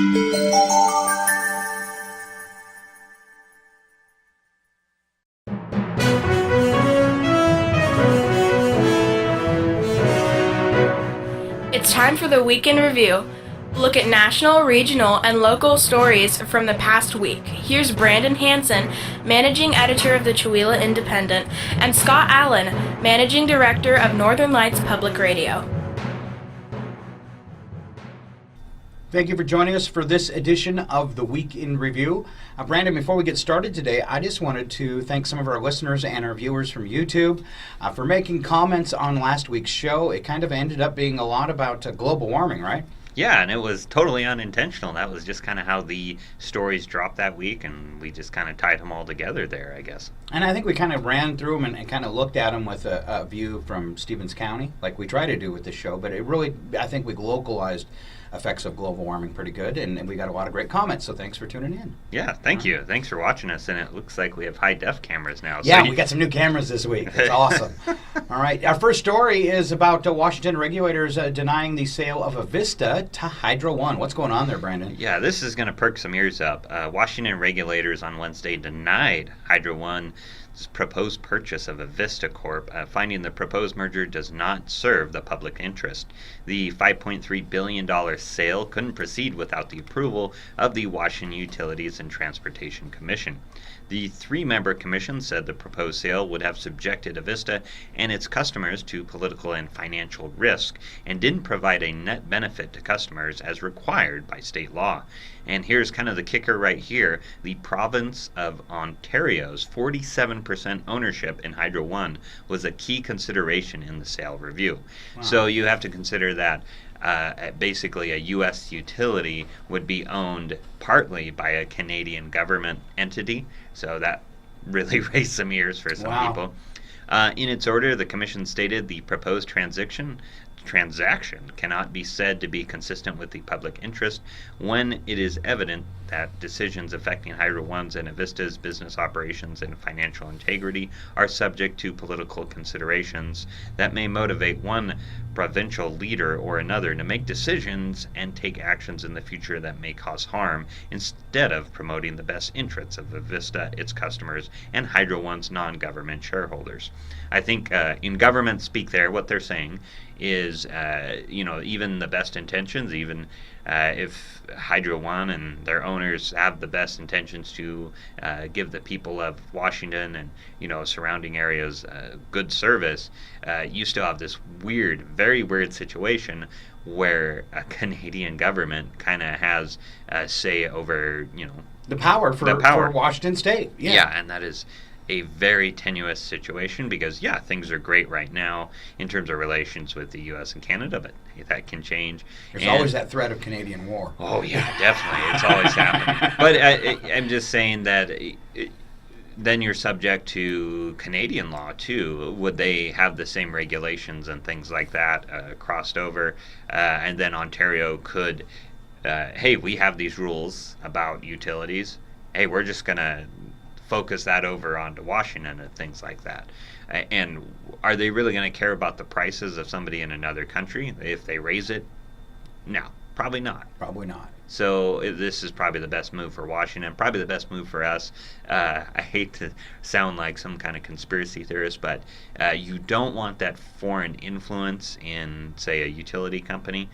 It's time for the Week in Review. Look at national, regional, and local stories from the past week. Here's Brandon Hansen, Managing Editor of the Chewelah Independent, and Scott Allen, Managing Director of Northern Lights Public Radio. Thank you for joining us for this edition of the Week in Review. Brandon, before we get started today, I just wanted to thank some of our listeners and our viewers from YouTube for making comments on last week's show. It kind of ended up being a lot about global warming, right? Yeah, and it was totally unintentional. That was just kind of how the stories dropped that week, and we just kind of tied them all together there, I guess. And I think we kind of ran through them and kind of looked at them with a view from Stevens County, like we try to do with this show. But it really, I think we localized effects of global warming pretty good, and we got a lot of great comments, so thanks for tuning in. Yeah, thank you. Thanks for watching us, and it looks like we have high-def cameras now. Yeah, we got some new cameras this week. It's awesome. All right, our first story is about Washington regulators denying the sale of Avista to Hydro One. What's going on there, Brandon? Yeah, this is going to perk some ears up. Washington regulators on Wednesday denied Hydro One's proposed purchase of Avista Corp, finding the proposed merger does not serve the public interest. The $5.3 billion sale couldn't proceed without the approval of the Washington Utilities and Transportation Commission. The three-member commission said the proposed sale would have subjected Avista and its customers to political and financial risk and didn't provide a net benefit to customers as required by state law. And here's kind of the kicker right here. The province of Ontario's 47% ownership in Hydro One was a key consideration in the sale review. Wow. So you have to consider that basically a U.S. utility would be owned partly by a Canadian government entity. So that really raised some ears for some people. In its order, the Commission stated the proposed transaction cannot be said to be consistent with the public interest when it is evident that decisions affecting Hydro One's and Avista's business operations and financial integrity are subject to political considerations that may motivate one provincial leader or another to make decisions and take actions in the future that may cause harm instead of promoting the best interests of Avista, its customers, and Hydro One's non-government shareholders. I think in government speak there, what they're saying is, even the best intentions, even if Hydro One and their owners have the best intentions to give the people of Washington and, surrounding areas good service, you still have this very weird situation where a Canadian government kind of has say over, the power for Washington State. Yeah, and that is a very tenuous situation because, things are great right now in terms of relations with the U.S. and Canada, but that can change. There's always that threat of Canadian war. Oh, yeah, definitely. It's always happening. But I'm just saying that then you're subject to Canadian law, too. Would they have the same regulations and things like that crossed over? And then Ontario could, hey, we have these rules about utilities. Hey, we're just going to focus that over onto Washington and things like that. And are they really going to care about the prices of somebody in another country if they raise it? No, probably not. Probably not. So this is probably the best move for Washington, probably the best move for us. I hate to sound like some kind of conspiracy theorist, but you don't want that foreign influence in, say, a utility company.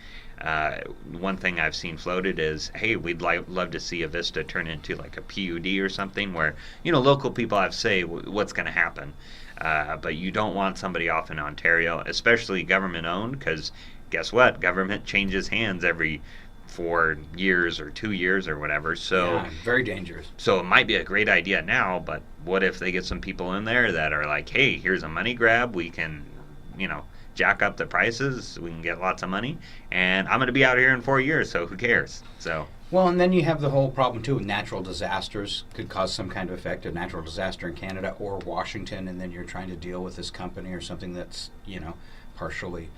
One thing I've seen floated is, hey, we'd love to see Avista turn into like a PUD or something where, local people have say what's going to happen. But you don't want somebody off in Ontario, especially government-owned, because guess what? Government changes hands every 4 years or 2 years or whatever. So very dangerous. So it might be a great idea now, but what if they get some people in there that are like, hey, here's a money grab, we can, jack up the prices, we can get lots of money, and I'm going to be out here in 4 years, so who cares? Well, and then you have the whole problem, too, with natural disasters could cause some kind of effect, a natural disaster in Canada or Washington, and then you're trying to deal with this company or something that's, partially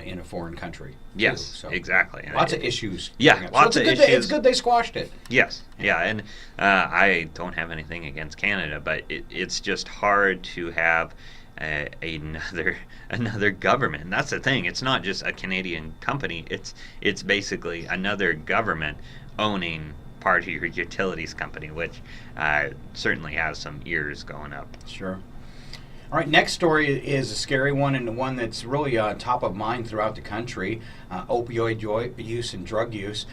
in a foreign country. Yes, so exactly. Lots of issues. Lots of issues. It's good they squashed it. Yes, and I don't have anything against Canada, but it's just hard to have another government. And that's the thing. It's not just a Canadian company. It's basically another government owning part of your utilities company, which certainly has some ears going up. Sure. All right, next story is a scary one, and one that's really top of mind throughout the country, opioid use and drug use.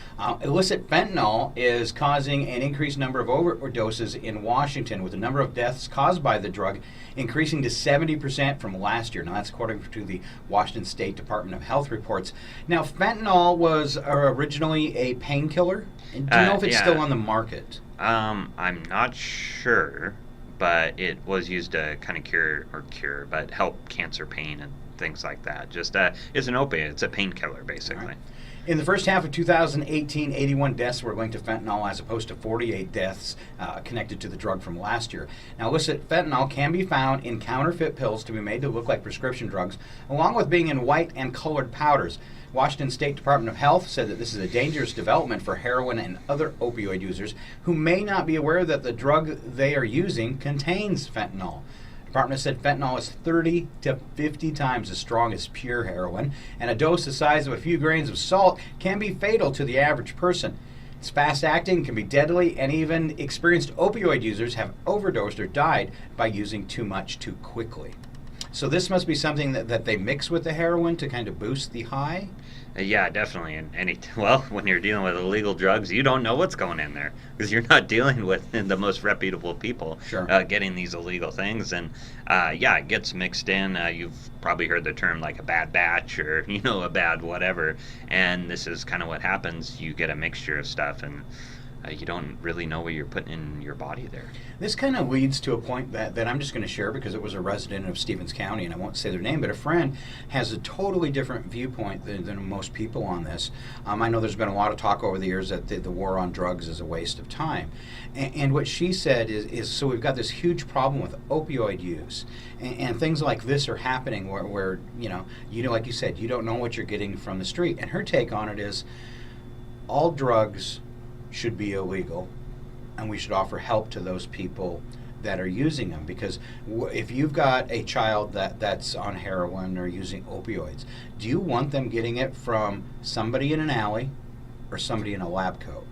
Illicit fentanyl is causing an increased number of overdoses in Washington, with the number of deaths caused by the drug increasing to 70% from last year. Now, that's according to the Washington State Department of Health reports. Now, fentanyl was originally a painkiller. Do you know if it's still on the market? I'm not sure, but it was used to kind of but help cancer pain and things like that. Just it's an opiate. It's a painkiller, basically. Right. In the first half of 2018, 81 deaths were linked to fentanyl, as opposed to 48 deaths connected to the drug from last year. Now, illicit fentanyl can be found in counterfeit pills to be made to look like prescription drugs, along with being in white and colored powders. Washington State Department of Health said that this is a dangerous development for heroin and other opioid users who may not be aware that the drug they are using contains fentanyl. The department said fentanyl is 30 to 50 times as strong as pure heroin, and a dose the size of a few grains of salt can be fatal to the average person. It's fast-acting, can be deadly, and even experienced opioid users have overdosed or died by using too much too quickly. So this must be something that they mix with the heroin to kind of boost the high? Yeah, definitely. And when you're dealing with illegal drugs, you don't know what's going in there because you're not dealing with the most reputable people getting these illegal things. And it gets mixed in. You've probably heard the term like a bad batch or, a bad whatever. And this is kind of what happens. You get a mixture of stuff, and you don't really know what you're putting in your body there. This kind of leads to a point that I'm just going to share because it was a resident of Stevens County, and I won't say their name, but a friend has a totally different viewpoint than most people on this. I know there's been a lot of talk over the years that the war on drugs is a waste of time. And what she said is so we've got this huge problem with opioid use, and things like this are happening where like you said, you don't know what you're getting from the street. And her take on it is all drugs should be illegal, and we should offer help to those people that are using them, because if you've got a child that's on heroin or using opioids, do you want them getting it from somebody in an alley or somebody in a lab coat?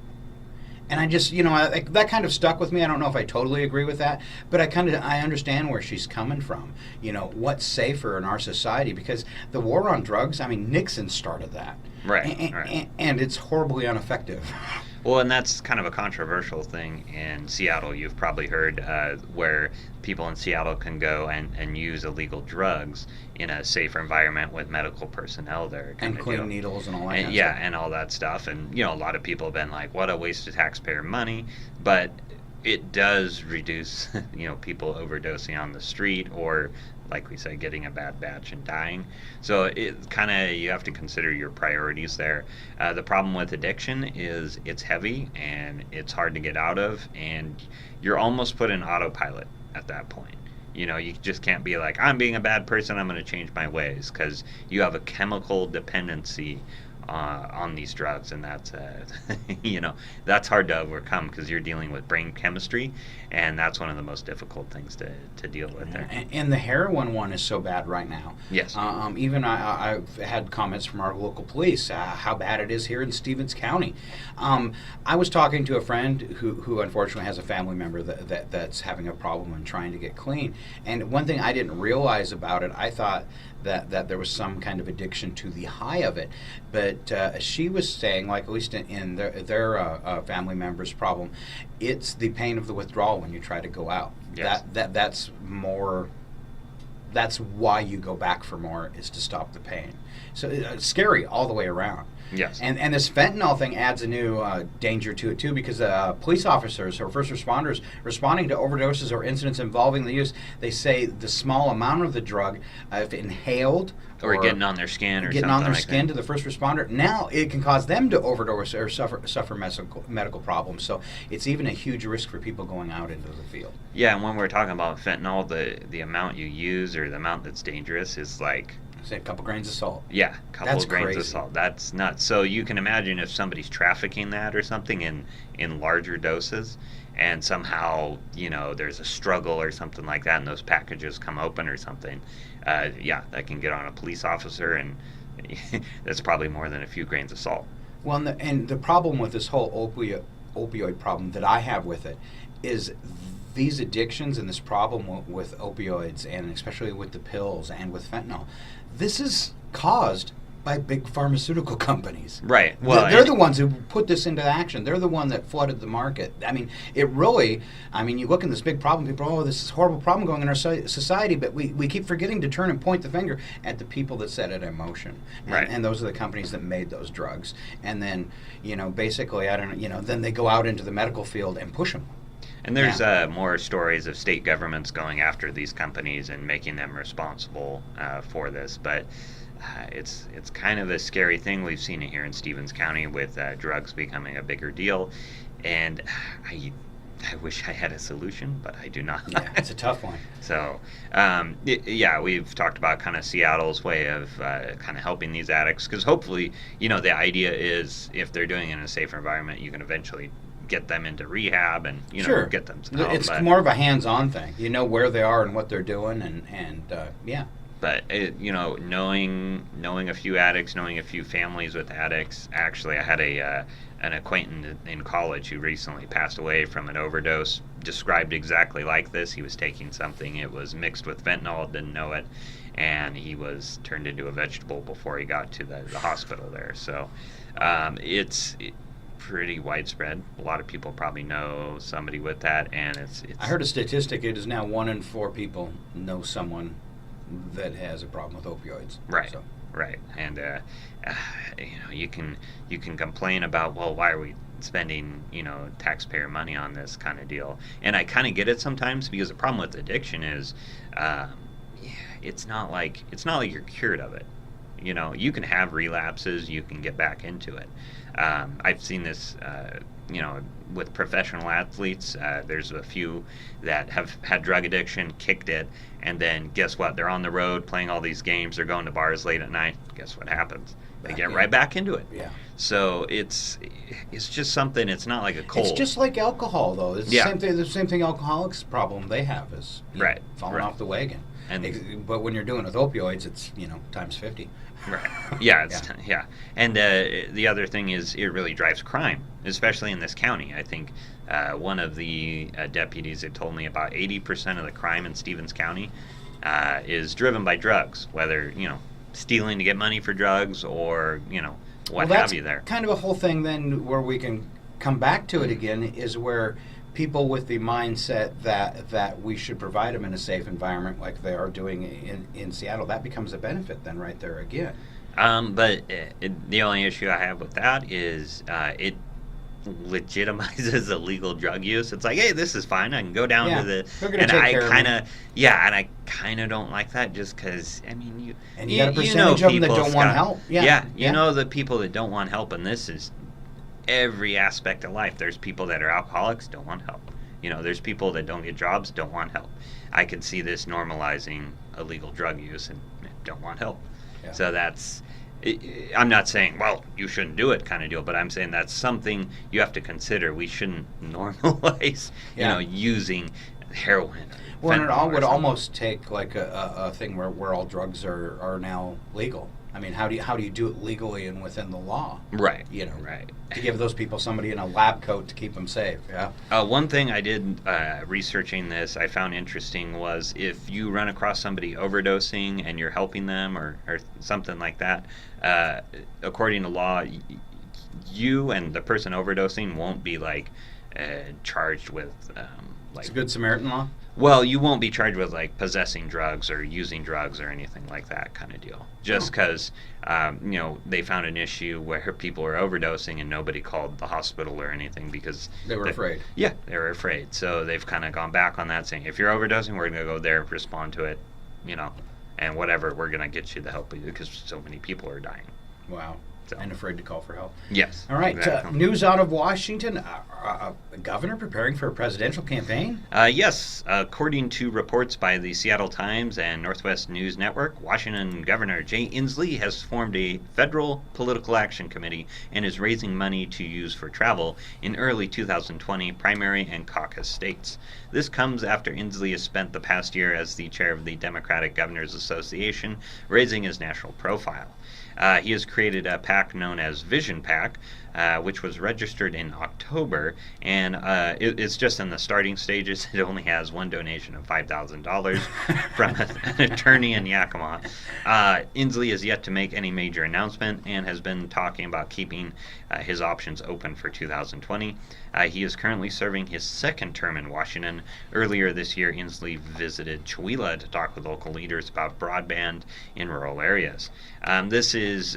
And I just, that kind of stuck with me. I don't know if I totally agree with that, but I understand where she's coming from. What's safer in our society? Because the war on drugs, Nixon started that. Right. And it's horribly ineffective. Well, and that's kind of a controversial thing in Seattle. You've probably heard where people in Seattle can go and use illegal drugs in a safer environment with medical personnel there. And clean needles and all that. And all that stuff. And, a lot of people have been like, what a waste of taxpayer money. But it does reduce, people overdosing on the street or, like we said, getting a bad batch and dying. So it you have to consider your priorities there. The problem with addiction is it's heavy and it's hard to get out of, and you're almost put in autopilot at that point. You just can't be like, I'm being a bad person, I'm going to change my ways, because you have a chemical dependency on these drugs, and that's that's hard to overcome because you're dealing with brain chemistry, and that's one of the most difficult things to deal with there. And the heroin one is so bad right now. Yes. Even I've had comments from our local police how bad it is here in Stevens County. I was talking to a friend who unfortunately has a family member that's having a problem and trying to get clean. And one thing I didn't realize about it, I thought that there was some kind of addiction to the high of it, but she was saying, like, at least in their family member's problem, it's the pain of the withdrawal when you try to go out. Yes. That's more. That's why you go back for more, is to stop the pain. So it's scary all the way around. Yes. And this fentanyl thing adds a new danger to it, too, because police officers or first responders responding to overdoses or incidents involving the use, they say the small amount of the drug, if inhaled or getting on their skin or getting something on their like skin that. to the first responder, now it can cause them to overdose or suffer medical problems. So it's even a huge risk for people going out into the field. Yeah, and when we're talking about fentanyl, the amount you use or the amount that's dangerous is like Say a couple grains of salt. Yeah, a couple That's of grains crazy. of salt. That's nuts. So you can imagine if somebody's trafficking that or something in larger doses, and somehow there's a struggle or something like that, and those packages come open or something. Yeah, that can get on a police officer, and that's probably more than a few grains of salt. Well, and the problem with this whole opioid problem that I have with it is these addictions and this problem with opioids, and especially with the pills and with fentanyl, this is caused by big pharmaceutical companies. Right. Well, they're the ones who put this into action. They're the one that flooded the market. I mean, you look in this big problem, people, oh, this is a horrible problem going in our society, but we keep forgetting to turn and point the finger at the people that set it in motion. Right. And those are the companies that made those drugs. And then, basically, then they go out into the medical field and push them. And there's more stories of state governments going after these companies and making them responsible for this. But it's kind of a scary thing. We've seen it here in Stevens County with drugs becoming a bigger deal. And I wish I had a solution, but I do not. Yeah, it's a tough one. So, we've talked about kind of Seattle's way of kind of helping these addicts. Because hopefully, the idea is if they're doing it in a safe environment, you can eventually get them into rehab and Sure. get them some help. It's more of a hands-on thing. You know where they are and what they're doing, and yeah. But knowing a few addicts, knowing a few families with addicts. Actually, I had an acquaintance in college who recently passed away from an overdose. Described exactly like this. He was taking something. It was mixed with fentanyl. Didn't know it, and he was turned into a vegetable before he got to the hospital there. So it's pretty widespread. A lot of people probably know somebody with that, and it's I heard a statistic. It is now 1 in 4 people know someone that has a problem with opioids. Right. So. Right. And you can complain about, well, why are we spending taxpayer money on this kind of deal? And I kind of get it sometimes, because the problem with addiction is it's not like you're cured of it. You can have relapses, you can get back into it. I've seen this with professional athletes. There's a few that have had drug addiction, kicked it, and then guess what? They're on the road playing all these games. They're going to bars late at night. Guess what happens? They get right back into it. Yeah. So it's just something. It's not like a cold. It's just like alcohol, though. It's the same thing alcoholics problem they have is falling off the wagon. But when you're doing it with opioids, it's times 50. Right. Yeah. Yeah. And the other thing is, it really drives crime, especially in this county. I think one of the deputies had told me about 80% of the crime in Stevens County is driven by drugs, whether stealing to get money for drugs or what have you there. Kind of a whole thing then where we can come back to it again is where people with the mindset that we should provide them in a safe environment like they are doing in Seattle, that becomes a benefit then right there again. But the only issue I have with that is it legitimizes illegal drug use. It's like, hey, this is fine. I can go down to the... And I kind of don't like that, just because, you got a percentage of them that don't want help. You know the people that don't want help, and this is every aspect of life. There's people that are alcoholics, don't want help. There's people that don't get jobs, don't want help. I could see this normalizing illegal drug use and don't want help. Yeah. So that's... I'm not saying, well, you shouldn't do it kind of deal, but I'm saying that's something you have to consider. We shouldn't normalize, using heroin. Well, and it would almost take like a thing where all drugs are now legal. I mean, how do you do it legally and within the law? Right. Right. To give those people somebody in a lab coat to keep them safe. Yeah. One thing I did researching this, I found interesting, was if you run across somebody overdosing and you're helping them or something like that, according to law, you and the person overdosing won't be charged with it's a Good Samaritan law. Well, you won't be charged with possessing drugs or using drugs or anything like that kind of deal. Just because they found an issue where people were overdosing and nobody called the hospital or anything because they were afraid. Yeah, they were afraid. So they've kind of gone back on that, saying if you're overdosing, we're going to go there, respond to it, and whatever, we're going to get you the help because so many people are dying. Wow. So. And afraid to call for help. Yes. All right. Exactly. News out of Washington. a governor preparing for a presidential campaign? Yes, according to reports by the Seattle Times and Northwest News Network, Washington Governor Jay Inslee has formed a federal political action committee and is raising money to use for travel in early 2020 primary and caucus states. This comes after Inslee has spent the past year as the chair of the Democratic Governors Association, raising his national profile. He has created a PAC known as Vision PAC, which was registered in October, and it's just in the starting stages. It only has one donation of $5,000 from an attorney in Yakima. Inslee has yet to make any major announcement and has been talking about keeping his options open for 2020. He is currently serving his second term in Washington. Earlier this year, Inslee visited Chewelah to talk with local leaders about broadband in rural areas. This is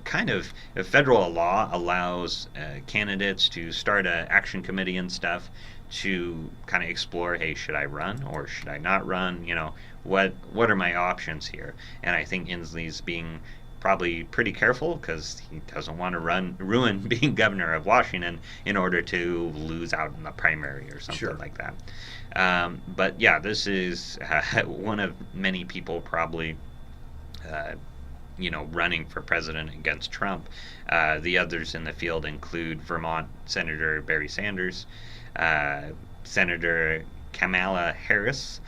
kind of a federal law allows candidates to start an action committee and stuff to kind of explore, hey, should I run or should I not run? You know, what are my options here? And I think Inslee's being probably pretty careful because he doesn't want to ruin being governor of Washington in order to lose out in the primary or something Sure. like that. But yeah, this is one of many people probably running for president against Trump. The others in the field include Vermont Senator Barry Sanders, Senator Kamala Harris,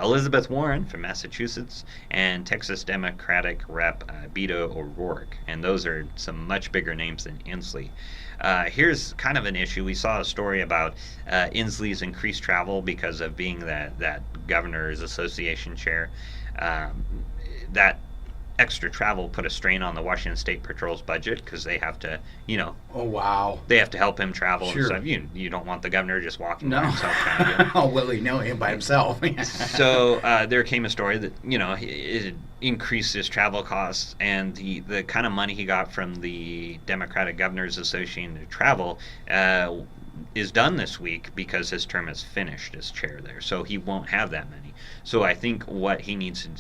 Elizabeth Warren from Massachusetts, and Texas Democratic Rep. Beto O'Rourke. And those are some much bigger names than Inslee. Here's kind of an issue. We saw a story about Inslee's increased travel because of being that Governor's Association chair. That extra travel put a strain on the Washington State Patrol's budget because they have to, Oh, wow. they have to help him travel Sure. and stuff. You don't want the governor just walking No. by himself trying to do it. Oh, willy-nilly him by himself. So there came a story that it increased his travel costs, and the kind of money he got from the Democratic Governors Association to travel is done this week because his term is finished as chair there. So he won't have that money. So I think what he needs to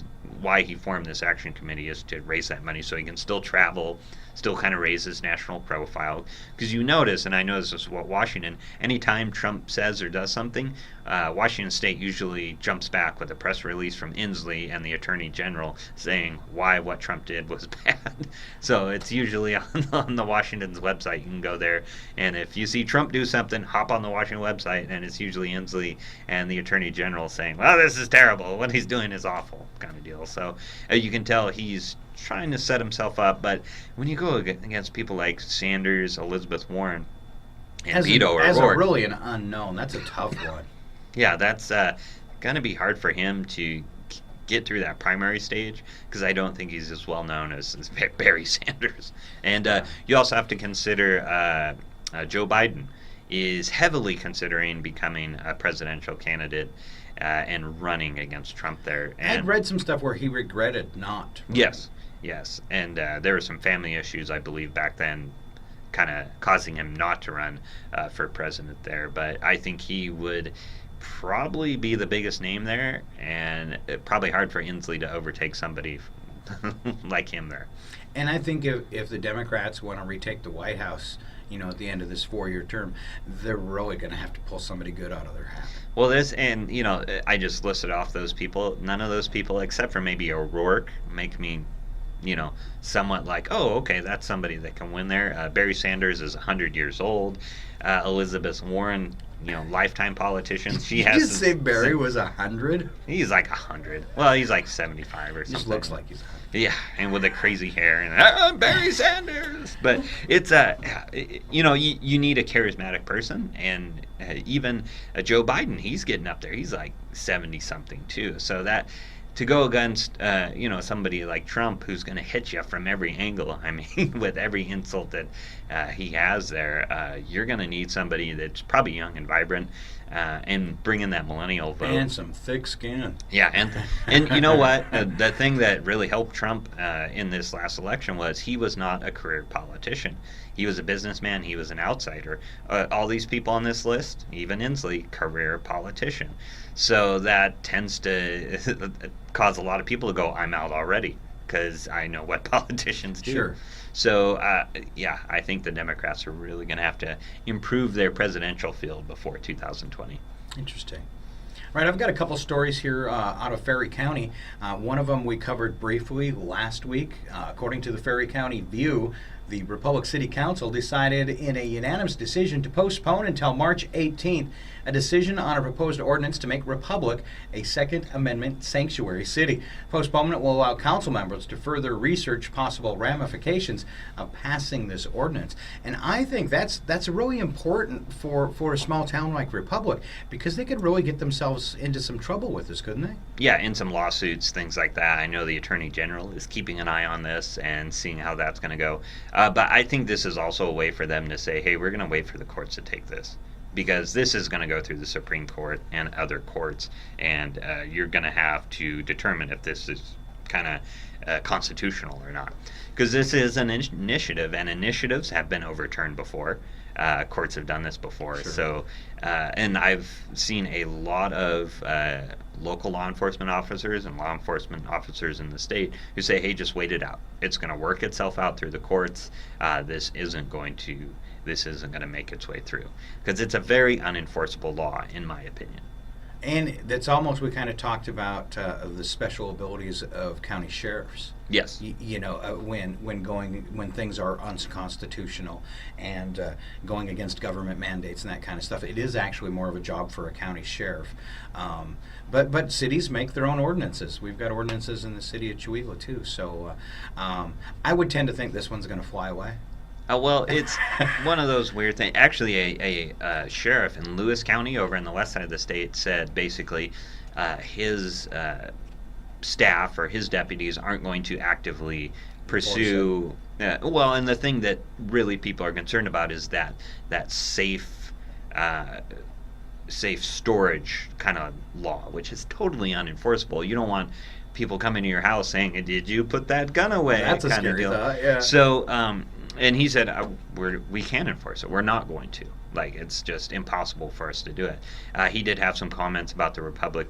why he formed this action committee is to raise that money so he can still travel, still kind of raise his national profile. Because you notice, and I know this is what Washington, anytime Trump says or does something, Washington State usually jumps back with a press release from Inslee and the Attorney General saying why what Trump did was bad. So it's usually on the Washington's website. You can go there, and if you see Trump do something, hop on the Washington website, and it's usually Inslee and the Attorney General saying, well, this is terrible. What he's doing is awful, kind of deal. So you can tell he's trying to set himself up, but when you go against people like Sanders, Elizabeth Warren, and Beto O'Rourke, as a really an unknown, that's a tough one. Yeah, that's going to be hard for him to get through that primary stage because I don't think he's as well known as Barry Sanders. And you also have to consider Joe Biden is heavily considering becoming a presidential candidate and running against Trump there. And I'd read some stuff where he regretted not. Yes. And there were some family issues, I believe, back then kind of causing him not to run for president there. But I think he would probably be the biggest name there, and probably hard for Inslee to overtake somebody like him there. And I think if the Democrats want to retake the White House, at the end of this 4-year term, they're really going to have to pull somebody good out of their hat. Well, I just listed off those people. None of those people, except for maybe O'Rourke, make me, somewhat like, oh, okay, that's somebody that can win there. Barry Sanders is 100 years old. Elizabeth Warren, lifetime politician. She has. Did you say Barry was 100? He's like 100. Well, he's like 75 or something. Just looks like he's 100. Yeah, and with the crazy hair and Barry Sanders. But it's you need a charismatic person, and even Joe Biden, he's getting up there. He's like 70 something too. So that to go against somebody like Trump who's going to hit you from every angle. I mean, with every insult that he has there, you're going to need somebody that's probably young and vibrant. And bring in that millennial vote. And some thick skin. Yeah, and you know what? The thing that really helped Trump in this last election was he was not a career politician. He was a businessman. He was an outsider. All these people on this list, even Inslee, career politician. So that tends to cause a lot of people to go, I'm out already, because I know what politicians do. Sure. So, yeah, I think the Democrats are really going to have to improve their presidential field before 2020. Interesting. All right, I've got a couple stories here out of Ferry County. One of them we covered briefly last week. According to the Ferry County View, the Republic City Council decided in a unanimous decision to postpone until March 18th a decision on a proposed ordinance to make Republic a Second Amendment sanctuary city. Postponement will allow council members to further research possible ramifications of passing this ordinance. And I think that's really important for a small town like Republic, because they could really get themselves into some trouble with this, couldn't they? Yeah, in some lawsuits, things like that. I know the Attorney General is keeping an eye on this and seeing how that's going to go. But I think this is also a way for them to say, hey, we're going to wait for the courts to take this, because this is going to go through the Supreme Court and other courts, and you're going to have to determine if this is kind of constitutional or not. Because this is an initiative, and initiatives have been overturned before. Courts have done this before. Sure. So, and I've seen a lot of local law enforcement officers and law enforcement officers in the state who say, hey, just wait it out. It's going to work itself out through the courts. This isn't going to make its way through, because it's a very unenforceable law, in my opinion. And that's almost, we kind of talked about the special abilities of county sheriffs. Yes. When things are unconstitutional and going against government mandates and that kind of stuff, it is actually more of a job for a county sheriff. But cities make their own ordinances. We've got ordinances in the city of Chewelah too. So I would tend to think this one's going to fly away. Well, it's one of those weird things. Actually, a sheriff in Lewis County over in the west side of the state said basically his staff or his deputies aren't going to actively pursue. And the thing that really people are concerned about is that safe storage kind of law, which is totally unenforceable. You don't want people coming to your house saying, "Did you put that gun away?" That's a kind scary of deal. thought. Yeah. So. And he said, we can't enforce it. We're not going to. Like, it's just impossible for us to do it. He did have some comments about the Republic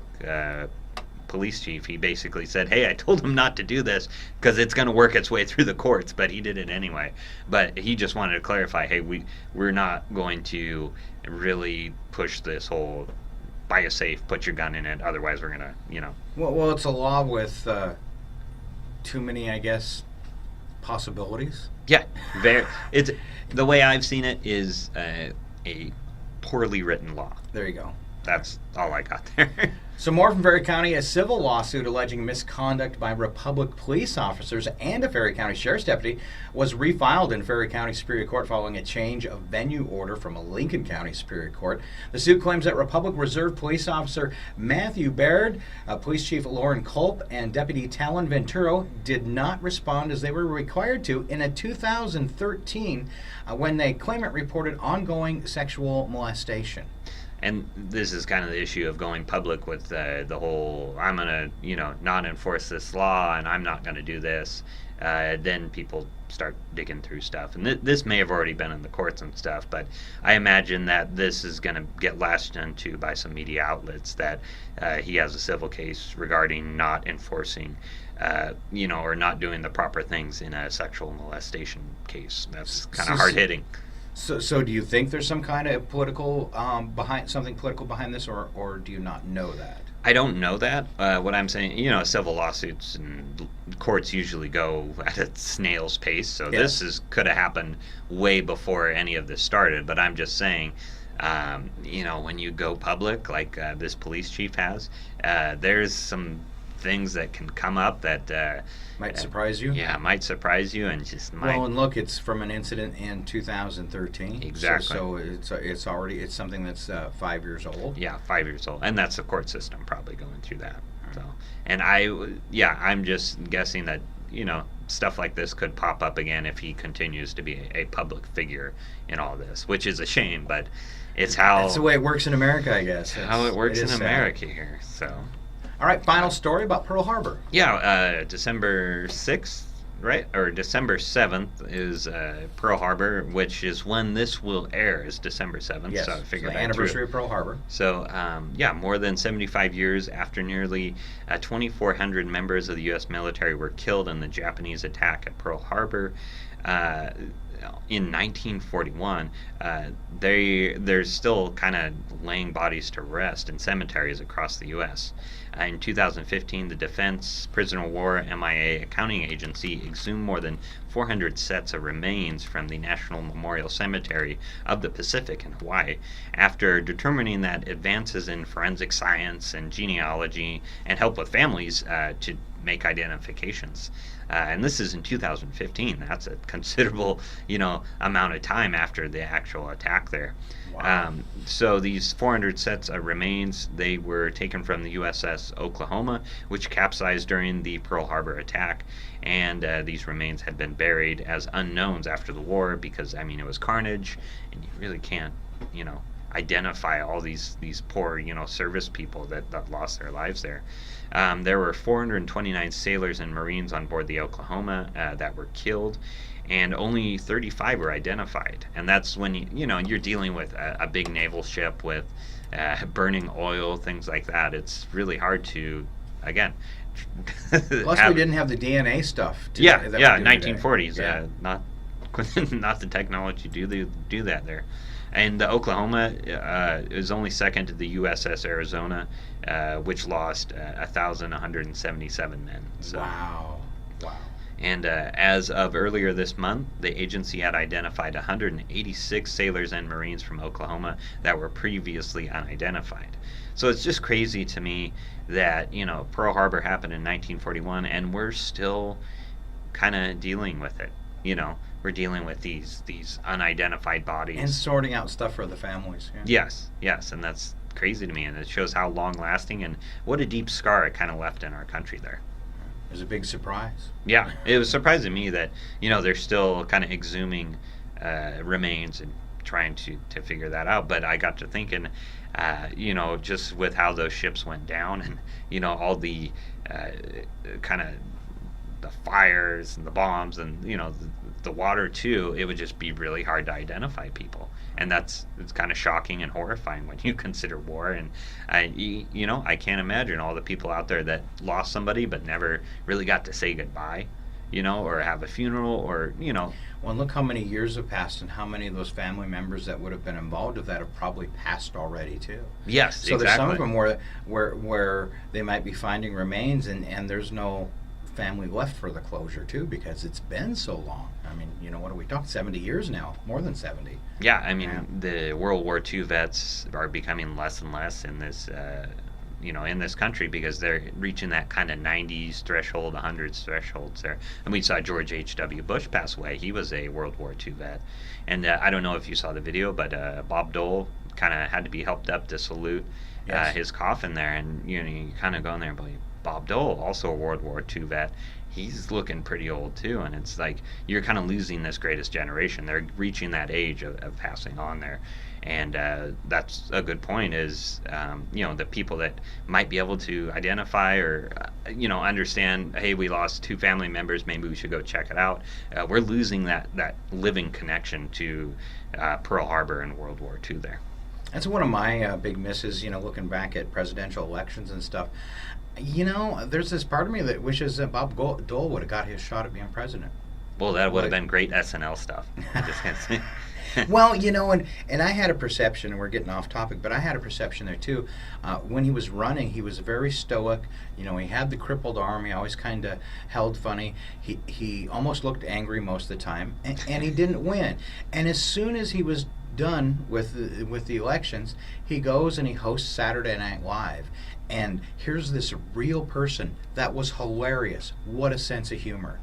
police chief. He basically said, hey, I told him not to do this because it's going to work its way through the courts, but he did it anyway. But he just wanted to clarify, hey, we're not going to really push this whole buy a safe, put your gun in it, otherwise we're going to, Well, it's a law with too many, I guess, possibilities. Yeah, it's the way I've seen it is a poorly written law. There you go. That's all I got there. So more from Ferry County. A civil lawsuit alleging misconduct by Republic police officers and a Ferry County sheriff's deputy was refiled in Ferry County Superior Court following a change of venue order from a Lincoln County Superior Court. The suit claims that Republic Reserve Police Officer Matthew Baird, Police Chief Lauren Culp, and Deputy Talon Venturo did not respond as they were required to in a 2013 when the claimant reported ongoing sexual molestation. And this is kind of the issue of going public with the whole, I'm going to, not enforce this law and I'm not going to do this. Then people start digging through stuff. And this may have already been in the courts and stuff, but I imagine that this is going to get latched into by some media outlets that he has a civil case regarding not enforcing, or not doing the proper things in a sexual molestation case. That's kind of hard-hitting. So do you think there's some kind of political political behind this, or do you not know that? I don't know that. What I'm saying, civil lawsuits and courts usually go at a snail's pace. So Yes. this could have happened way before any of this started. But I'm just saying, when you go public like this police chief has, there's some things that can come up that Might surprise you. Yeah, might surprise you, and just might. Well, and look, it's from an incident in 2013. Exactly. So it's something that's 5 years old. Yeah, 5 years old, and that's the court system probably going through that. So, and I'm just guessing that stuff like this could pop up again if he continues to be a public figure in all this, which is a shame, but it's how. That's the way it works in America, I guess. How it works in sad. America here. So. All right, final story about Pearl Harbor. Yeah, December 6th, right? Or December 7th is Pearl Harbor, which is when this will air, is December 7th. Yes, So I figured the anniversary of Pearl Harbor. So, more than 75 years after nearly 2,400 members of the U.S. military were killed in the Japanese attack at Pearl Harbor, In 1941, they're still kind of laying bodies to rest in cemeteries across the U.S. In 2015, the Defense Prisoner of War MIA Accounting Agency exhumed more than 400 sets of remains from the National Memorial Cemetery of the Pacific in Hawaii, after determining that advances in forensic science and genealogy and help with families to make identifications. And this is in 2015. That's a considerable, amount of time after the actual attack there. Wow. So these 400 sets of remains, they were taken from the USS Oklahoma, which capsized during the Pearl Harbor attack. And these remains had been buried as unknowns after the war because, it was carnage, and you really can't, identify all these poor, service people that lost their lives there. There were 429 sailors and Marines on board the Oklahoma that were killed, and only 35 were identified. And that's when you're dealing with a big naval ship with burning oil, things like that. It's really hard to, again. Plus, we didn't have the DNA stuff. 1940s. Yeah. Not the technology to do that there. And the Oklahoma is only second to the USS Arizona, which lost 1,177 men. So. Wow. And as of earlier this month, the agency had identified 186 sailors and Marines from Oklahoma that were previously unidentified. So it's just crazy to me that, Pearl Harbor happened in 1941, and we're still kind of dealing with it. We're dealing with these unidentified bodies. And sorting out stuff for the families. Yeah. Yes, and that's crazy to me, and it shows how long-lasting and what a deep scar it kind of left in our country there. It was a big surprise. Yeah, it was surprising me that, they're still kind of exhuming remains and trying to figure that out. But I got to thinking, just with how those ships went down and, all the kind of the fires and the bombs and, the water too, it would just be really hard to identify people. And it's kind of shocking and horrifying when you consider war. And I can't imagine all the people out there that lost somebody but never really got to say goodbye, or have a funeral, or Well, look how many years have passed, and how many of those family members that would have been involved with that have probably passed already too. Yes, so exactly. There's some of them where they might be finding remains, and there's no family left for the closure too, because it's been so long. What are we talking? 70 years now, more than 70. Yeah, the World War II vets are becoming less and less in this, in this country, because they're reaching that kind of 90s threshold, 100s thresholds there. And we saw George H.W. Bush pass away. He was a World War II vet. And I don't know if you saw the video, but Bob Dole kind of had to be helped up to salute his coffin there. And, you kind of go in there and believe, Bob Dole, also a World War II vet, he's looking pretty old too, and it's like you're kind of losing this greatest generation. They're reaching that age of passing on there, and that's a good point. Is the people that might be able to identify or understand, hey, we lost 2 family members, maybe we should go check it out. We're losing that living connection to Pearl Harbor and World War II there. That's one of my big misses. Looking back at presidential elections and stuff. There's this part of me that wishes that Bob Dole would have got his shot at being president. Well, that would have been great SNL stuff. Well, and I had a perception, and we're getting off topic, but I had a perception there too. When he was running, he was very stoic. He had the crippled arm. He always kind of held funny. He almost looked angry most of the time, and he didn't win. And as soon as he was done with the elections, he goes and he hosts Saturday Night Live. And here's this real person that was hilarious. What a sense of humor.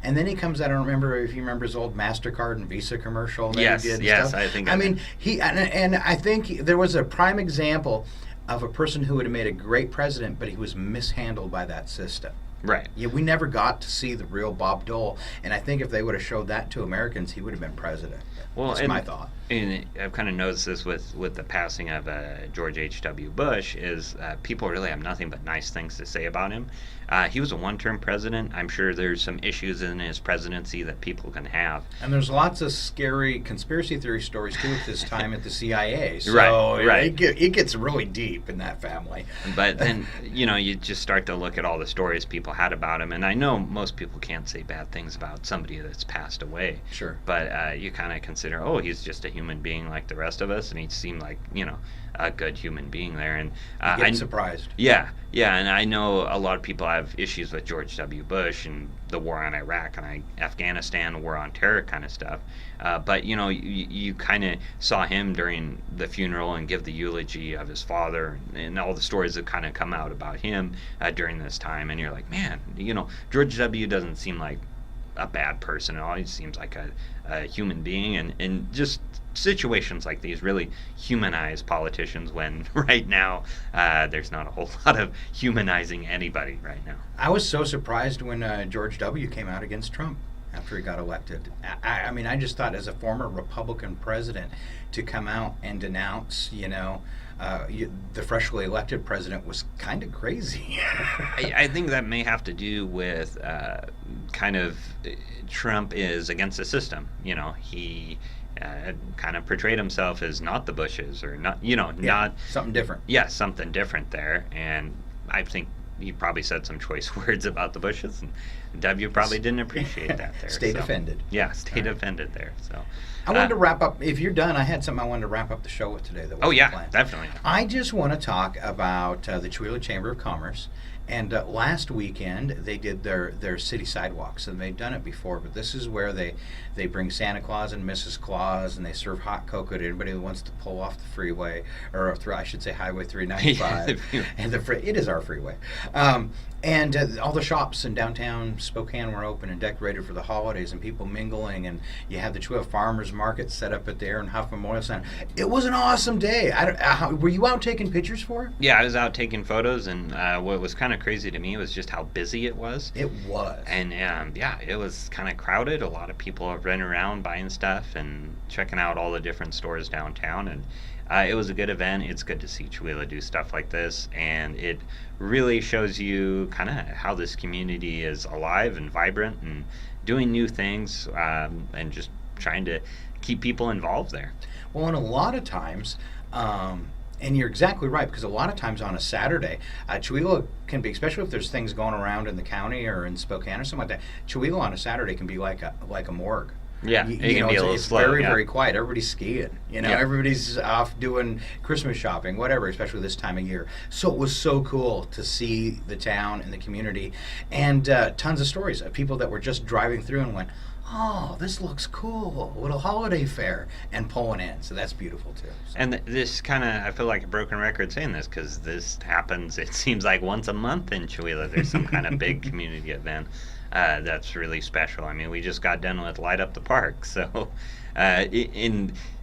And then he comes out, I don't remember if you remember his old MasterCard and Visa commercial that he did. Yes, stuff. I think and I think there was a prime example of a person who would have made a great president, but he was mishandled by that system. Right. Yeah, we never got to see the real Bob Dole, and I think if they would have showed that to Americans, he would have been president. Well, that's my thought. And I've kind of noticed this with the passing of George H.W. Bush is people really have nothing but nice things to say about him. He was a one-term president. I'm sure there's some issues in his presidency that people can have. And there's lots of scary conspiracy theory stories, too, at this time at the CIA. So Right. It gets really deep in that family. But then, you just start to look at all the stories people had about him. And I know most people can't say bad things about somebody that's passed away. Sure. But you kind of consider, oh, he's just a human being like the rest of us. And he seemed like, a good human being there. And I'm surprised. Yeah, and I know a lot of people have issues with George W. Bush and the war on Iraq and Afghanistan, war on terror kind of stuff. But, you kind of saw him during the funeral and give the eulogy of his father and all the stories that kind of come out about him during this time. And you're like, man, George W. doesn't seem like a bad person at all. He seems like a human being. And just situations like these really humanize politicians when right now there's not a whole lot of humanizing anybody right now. I was so surprised when George W. came out against Trump after he got elected. I mean, I just thought as a former Republican president to come out and denounce, the freshly elected president was kind of crazy. I think that may have to do with Trump is against the system. He kind of portrayed himself as not the Bushes or not, not something different. Yeah, something different there. And I think he probably said some choice words about the Bushes, and W probably didn't appreciate that there. Stayed offended. Yeah, stayed offended there. So I wanted to wrap up. If you're done, I had something I wanted to wrap up the show with today. Definitely. I just want to talk about the Chewelah Chamber of Commerce. And last weekend, they did their city sidewalks, and they've done it before, but this is where they bring Santa Claus and Mrs. Claus, and they serve hot cocoa to anybody who wants to pull off the freeway, or I should say Highway 395. And it is our freeway. And all the shops in downtown Spokane were open and decorated for the holidays, and people mingling, and you had the Chewelah Farmers Market set up at there and Huff Memorial Center. It was an awesome day. Were you out taking pictures for it? Yeah, I was out taking photos, and what was kind of crazy to me was just how busy it was. It was. And it was kind of crowded. A lot of people are running around buying stuff and checking out all the different stores downtown, and it was a good event. It's good to see Chewelah do stuff like this, and it really shows you kind of how this community is alive and vibrant and doing new things, and just trying to keep people involved there. Well, and a lot of times, and you're exactly right, because a lot of times on a Saturday, Chewelah can be, especially if there's things going around in the county or in Spokane or something like that, Chewelah on a Saturday can be like a morgue. Yeah, it can be a little slow. It's very, very quiet. Everybody's skiing. Everybody's off doing Christmas shopping, whatever, especially this time of year. So it was so cool to see the town and the community, and tons of stories of people that were just driving through and went, oh, this looks cool, a little holiday fair, and pulling in. So that's beautiful, too. So. And this kind of, I feel like a broken record saying this, because this happens, it seems like once a month in Chewelah, there's some kind of big community event that's really special. I mean, we just got done with Light Up the Park, so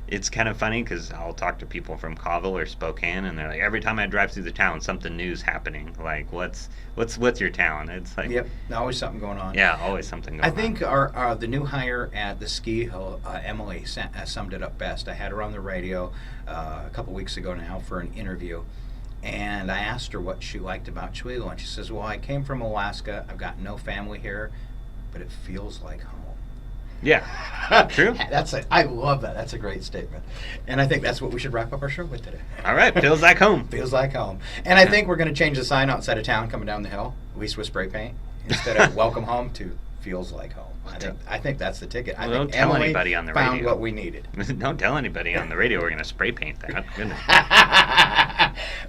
it's kind of funny because I'll talk to people from Colville or Spokane, and they're like, every time I drive through the town, something new's happening. Like, what's your town? It's like, yep, always something going on. Yeah, always something going on. I think the new hire at the ski hill, Emily, summed it up best. I had her on the radio a couple weeks ago now for an interview, and I asked her what she liked about Chewelah, and she says, well, I came from Alaska. I've got no family here, but it feels like home. Yeah, true. I love that. That's a great statement. And I think that's what we should wrap up our show with today. All right, feels like home. Feels like home. And I think we're going to change the sign outside of town coming down the hill, at least with spray paint, instead of welcome home to feels like home. I think that's the ticket. Well, don't tell anybody on the radio. Found what we needed. Don't tell anybody on the radio we're going to spray paint that. Goodness.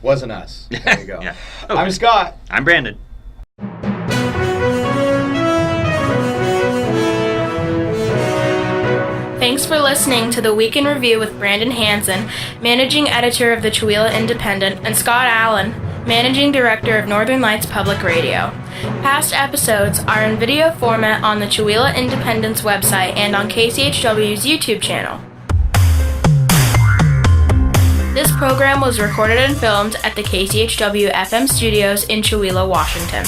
Wasn't us. There you go. Yeah. Okay. I'm Scott. I'm Brandon. Thanks for listening to the Week in Review with Brandon Hansen, Managing Editor of the Chewelah Independent, and Scott Allen, Managing Director of Northern Lights Public Radio. Past episodes are in video format on the Chewelah Independent's website and on KCHW's YouTube channel. This program was recorded and filmed at the KCHW FM studios in Chewelah, Washington.